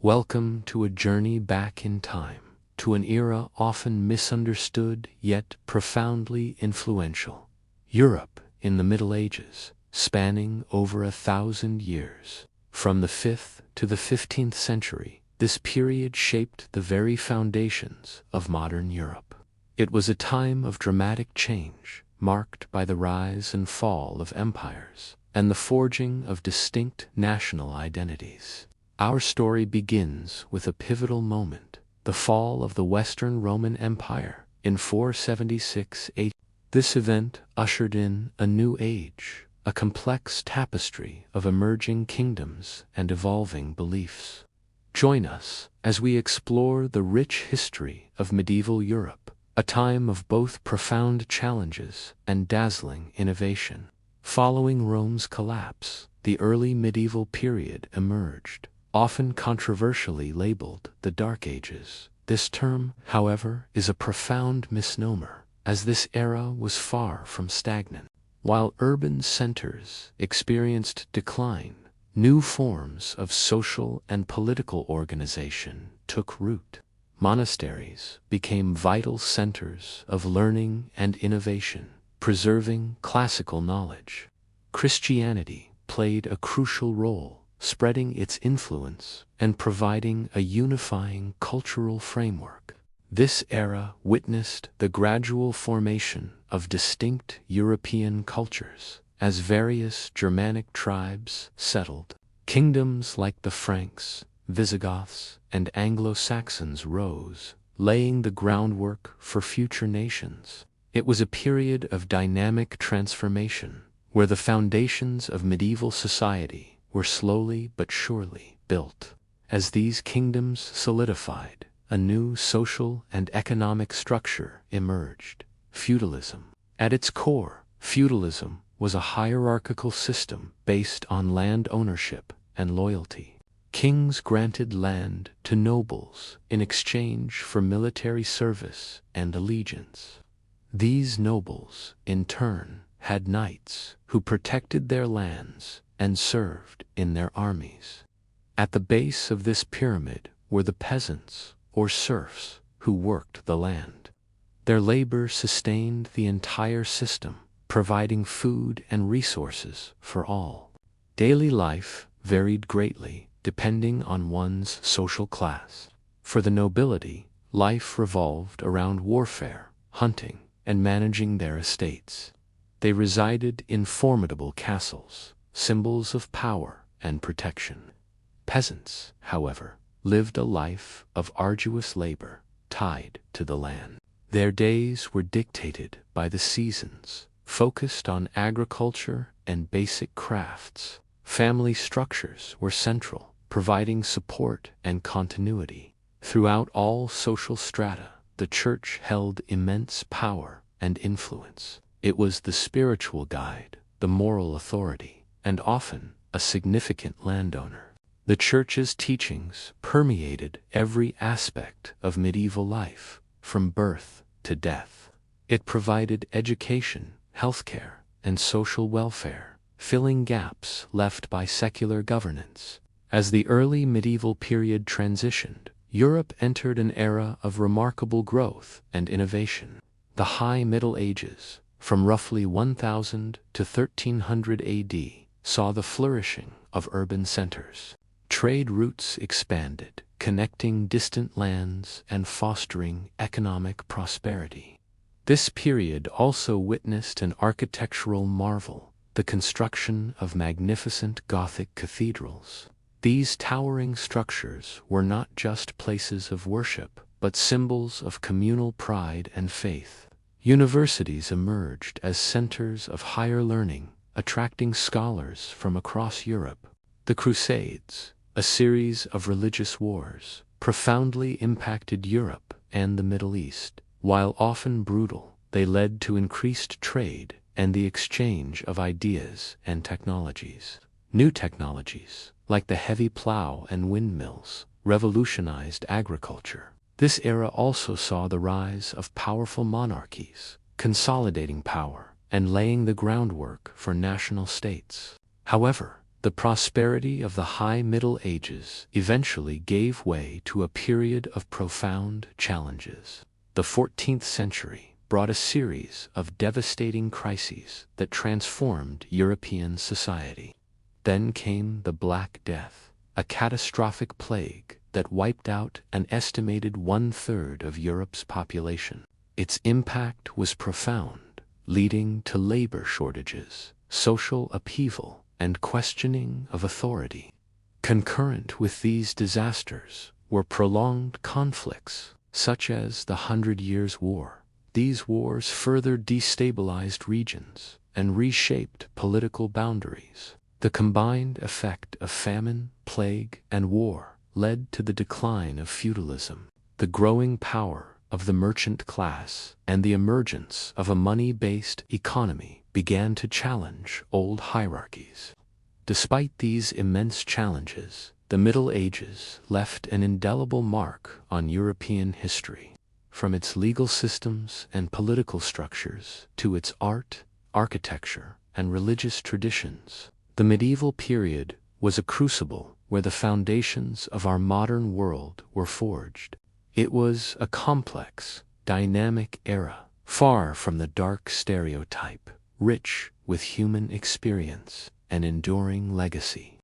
Welcome to a journey back in time, to an era often misunderstood yet profoundly influential. Europe in the Middle Ages, spanning over 1,000 years. From the 5th to the 15th century, this period shaped the very foundations of modern Europe. It was a time of dramatic change, marked by the rise and fall of empires, and the forging of distinct national identities. Our story begins with a pivotal moment, the fall of the Western Roman Empire in 476 AD. This event ushered in a new age, a complex tapestry of emerging kingdoms and evolving beliefs. Join us as we explore the rich history of medieval Europe, a time of both profound challenges and dazzling innovation. Following Rome's collapse, the early medieval period emerged, often controversially labeled the Dark Ages. This term, however, is a profound misnomer, as this era was far from stagnant. While urban centers experienced decline, new forms of social and political organization took root. Monasteries became vital centers of learning and innovation, preserving classical knowledge. Christianity played a crucial role, spreading its influence and providing a unifying cultural framework. This era witnessed the gradual formation of distinct European cultures as various Germanic tribes settled. Kingdoms like the Franks, Visigoths, and Anglo-Saxons rose, laying the groundwork for future nations. It was a period of dynamic transformation, where the foundations of medieval society were slowly but surely built. As these kingdoms solidified, a new social and economic structure emerged: feudalism. At its core, feudalism was a hierarchical system based on land ownership and loyalty. Kings granted land to nobles in exchange for military service and allegiance. These nobles, in turn, had knights who protected their lands and served in their armies. At the base of this pyramid were the peasants, or serfs, who worked the land. Their labor sustained the entire system, providing food and resources for all. Daily life varied greatly depending on one's social class. For the nobility, life revolved around warfare, hunting, and managing their estates. They resided in formidable castles, symbols of power and protection. Peasants, however, lived a life of arduous labor tied to the land. Their days were dictated by the seasons, focused on agriculture and basic crafts. Family structures were central, providing support and continuity. Throughout all social strata, the church held immense power and influence. It was the spiritual guide, the moral authority, and often a significant landowner. The church's teachings permeated every aspect of medieval life, from birth to death. It provided education, healthcare, and social welfare, filling gaps left by secular governance. As the early medieval period transitioned, Europe entered an era of remarkable growth and innovation. The High Middle Ages, from roughly 1000 to 1300 AD, saw the flourishing of urban centers. Trade routes expanded, connecting distant lands and fostering economic prosperity. This period also witnessed an architectural marvel, the construction of magnificent Gothic cathedrals. These towering structures were not just places of worship, but symbols of communal pride and faith. Universities emerged as centers of higher learning, attracting scholars from across Europe. The Crusades, a series of religious wars, profoundly impacted Europe and the Middle East. While often brutal, they led to increased trade and the exchange of ideas and technologies. New technologies, like the heavy plow and windmills, revolutionized agriculture. This era also saw the rise of powerful monarchies, consolidating power and laying the groundwork for national states. However, The prosperity of the High Middle Ages eventually gave way to a period of profound challenges. The 14th century brought a series of devastating crises that transformed European society. Then came the Black Death, a catastrophic plague that wiped out an estimated 1/3 of Europe's population. Its impact was profound, leading to labor shortages, social upheaval, and questioning of authority. Concurrent with these disasters were prolonged conflicts, such as the 100 Years' War. These wars further destabilized regions and reshaped political boundaries. The combined effect of famine, plague, and war led to the decline of feudalism, the growing power of the merchant class, and the emergence of a money-based economy began to challenge old hierarchies. Despite these immense challenges, the Middle Ages left an indelible mark on European history. From its legal systems and political structures to its art, architecture, and religious traditions, the medieval period was a crucible where the foundations of our modern world were forged. It was a complex, dynamic era, far from the dark stereotype, rich with human experience and enduring legacy.